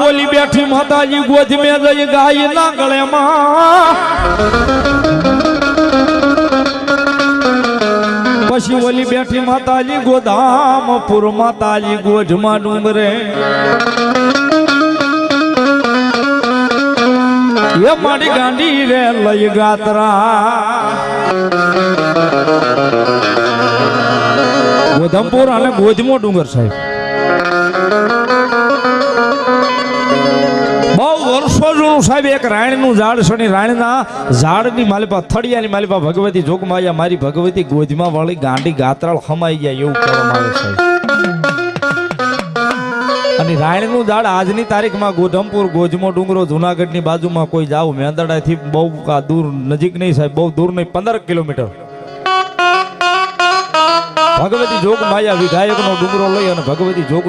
ઓલી બેઠી માતાજી ગોદ મે જઈ ગાય ના ગળેમાં પછી ઓલી બેઠી માતાજી ગોધામપુર માતાજી ગોઢમાં ડુંગરે એ મારી ગાંડી રે લઈ ગાતરા ગોધામપુર અને ગોધમો ડુંગર સાહેબ બહુ વર્ષો જૂનું સાહેબ એક રાણીનું ઝાડ છે. રાણીના ઝાડની માલિપા થળિયાની માલિપા ભગવતી જોગમાયા મારી ભગવતી ગોધમાં વાળી ગાંડી ગાત્રાળ હમાઈ ગયા એવું કહેવામાં આવે છે. અને રાણીનું ઝાડ આજની તારીખમાં ગોધમપુર ગોધમો ડુંગરો જુનાગઢની બાજુમાં કોઈ જાવ મેંદરડાથી બહુ દૂર નજીક નહીં સાહેબ, બહુ દૂર નહીં, 15 કિલોમીટર ભગવતી જોગમાયા વિધાયકનો ડુંગરો લઈ અને ભગવતી જોગ